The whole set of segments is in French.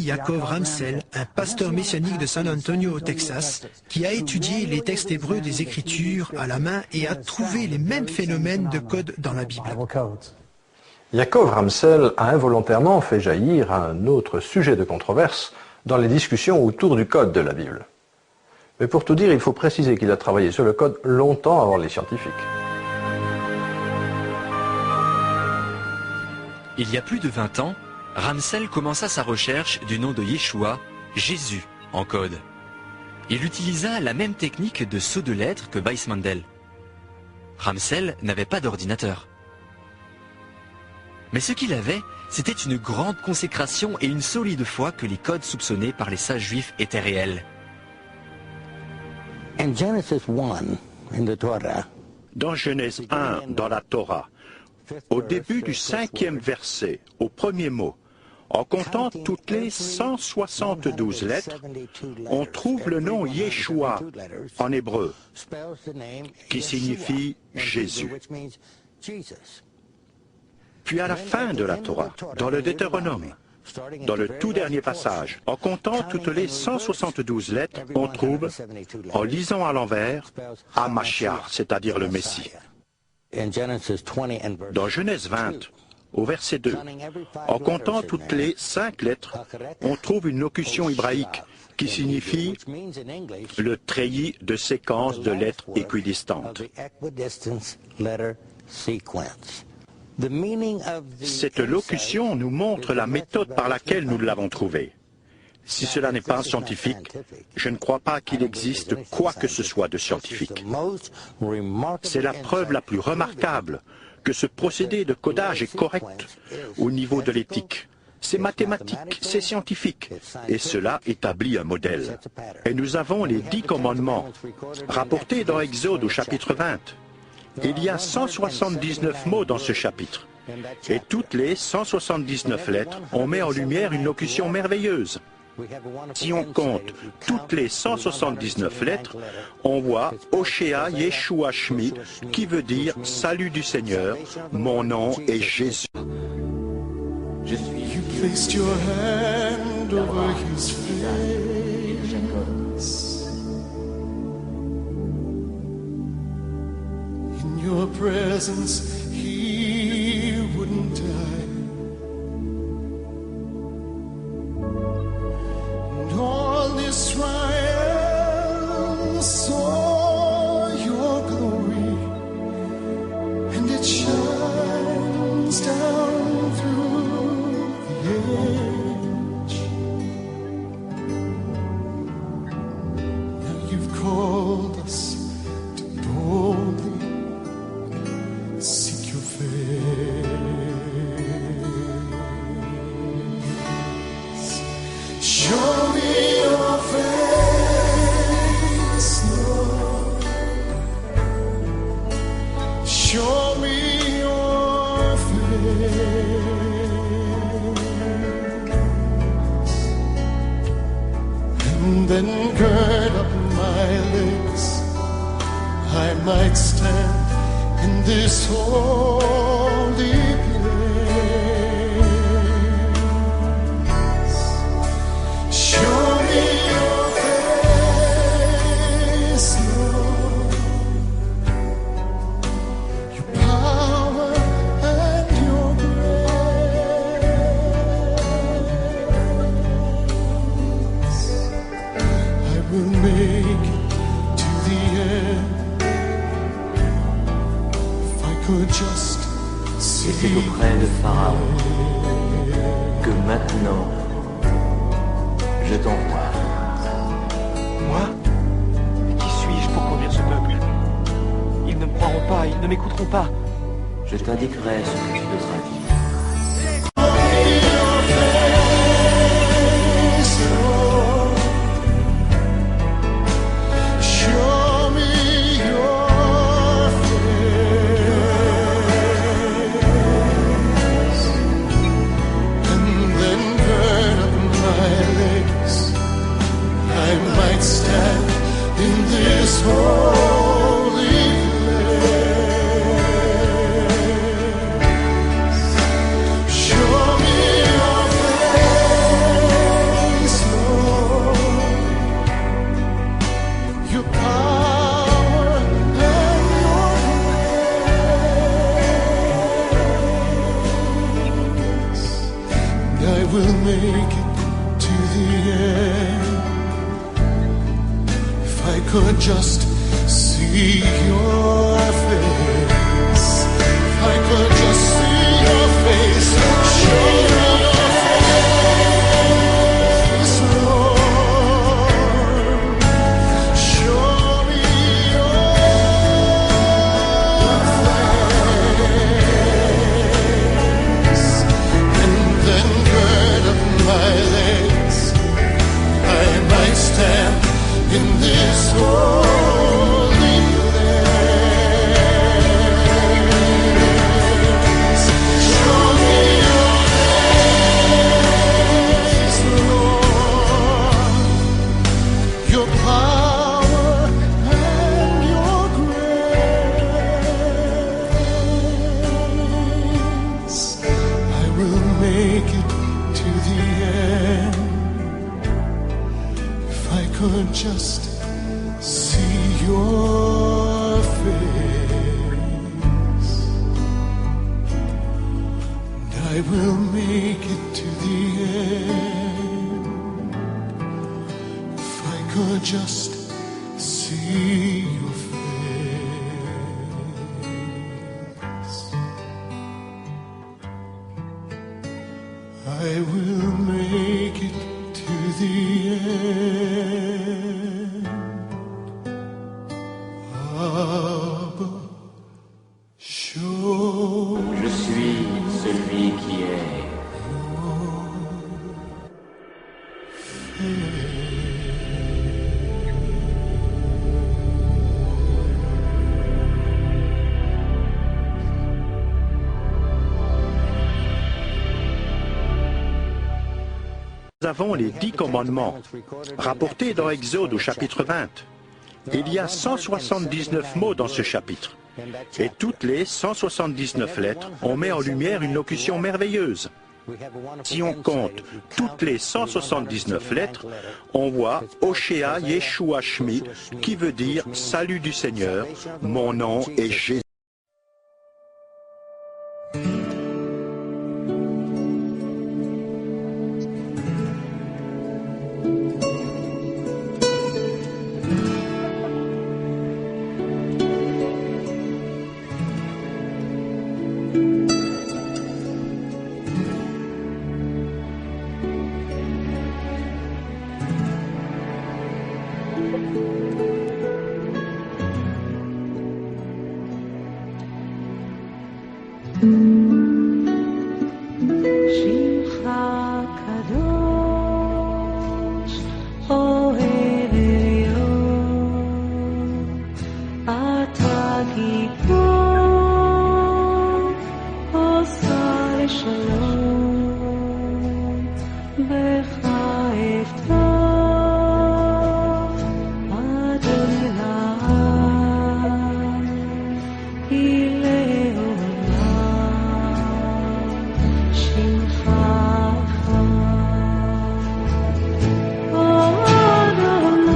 Yaakov Ramsell, un pasteur messianique de San Antonio au Texas, qui a étudié les textes hébreux des Écritures à la main et a trouvé les mêmes phénomènes de code dans la Bible. Yaakov Ramsell a involontairement fait jaillir un autre sujet de controverse dans les discussions autour du code de la Bible. Mais pour tout dire, il faut préciser qu'il a travaillé sur le code longtemps avant les scientifiques. Il y a plus de 20 ans, Ramsell commença sa recherche du nom de Yeshua, Jésus, en code. Il utilisa la même technique de saut de lettres que Weissmandel. Ramsell n'avait pas d'ordinateur. Mais ce qu'il avait, c'était une grande consécration et une solide foi que les codes soupçonnés par les sages juifs étaient réels. Dans Genèse 1, dans la Torah, au début du 5e verset, au premier mot, en comptant toutes les 172 lettres, on trouve le nom Yeshua en hébreu, qui signifie Jésus. Puis à la fin de la Torah, dans le Deutéronome, dans le tout dernier passage, en comptant toutes les 172 lettres, on trouve, en lisant à l'envers, Hamashiach, c'est-à-dire le Messie. Dans Genèse 20, au verset 2, en comptant toutes les 5 lettres, on trouve une locution hébraïque qui signifie le treillis de séquence de lettres équidistantes. Cette locution nous montre la méthode par laquelle nous l'avons trouvée. Si cela n'est pas scientifique, je ne crois pas qu'il existe quoi que ce soit de scientifique. C'est la preuve la plus remarquable que ce procédé de codage est correct au niveau de l'éthique. C'est mathématique, c'est scientifique, et cela établit un modèle. Et nous avons les 10 commandements, rapportés dans Exode au chapitre 20. Il y a 179 mots dans ce chapitre, et toutes les 179 lettres, on met en lumière une locution merveilleuse. Si on compte toutes les 179 lettres, on voit Hoshea Yeshua Shmi, qui veut dire « Salut du Seigneur, mon nom est Jésus ». Je suis placed your hand over his face. In your presence, he wouldn't die. And all Israel saw your glory, and it shines down through the age. Now you've called us to boldly seek your face. Show me your face, Lord. Show me your face. And then gird up my legs, I might stand in this holy place. Show me your face, Lord, your power and your grace. I will make it to the end. Et c'est auprès de Pharaon que maintenant je t'envoie. Moi? Qui suis-je pour conduire ce peuple? Ils ne me croiront pas, ils ne m'écouteront pas. Je t'indiquerai ce que tu devras dire. Show me your face. make it to the end. If I could just see your face, if I could just see your face, show me your face, Lord. Show me your face, and then gird up my legs. I might stand in this holy place. Show me your face, Lord, your power and your grace. I will make it to the end. If I could just see your face, and I will make it to the end. If I could just see your face, I will make it to the end. Abba, show Je suis celui qui est. Nous avons les 10 commandements, rapportés dans Exode au chapitre 20. Il y a 179 mots dans ce chapitre. Et toutes les 179 lettres, on met en lumière une locution merveilleuse. Si on compte toutes les 179 lettres, on voit Hoshea Yeshua Shmi, qui veut dire « Salut du Seigneur, mon nom est Jésus ». שמך קדוש, אוהב עליון, אתה גיבור, עושה לשלום, בך אפתח, אדוני לעם, היא לעולם, שמך חי. אדוני,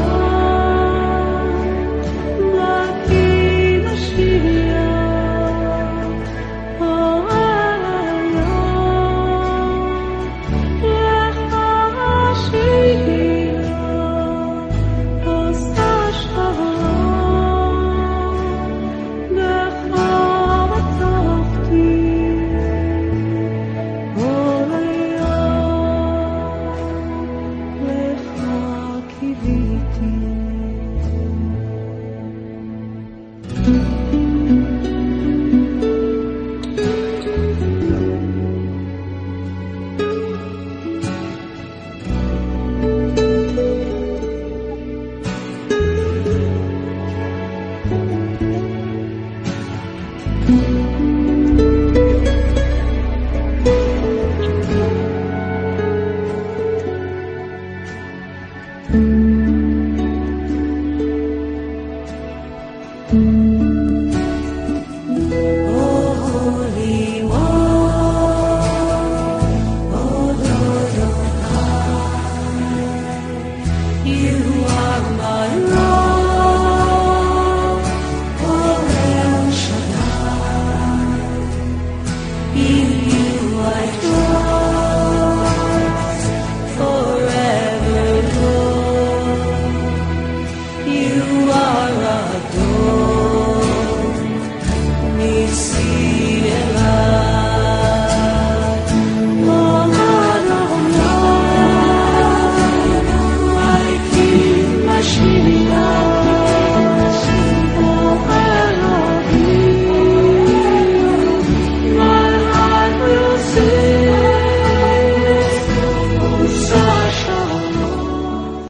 מלכי משיח, אוהב לך שיהיה. see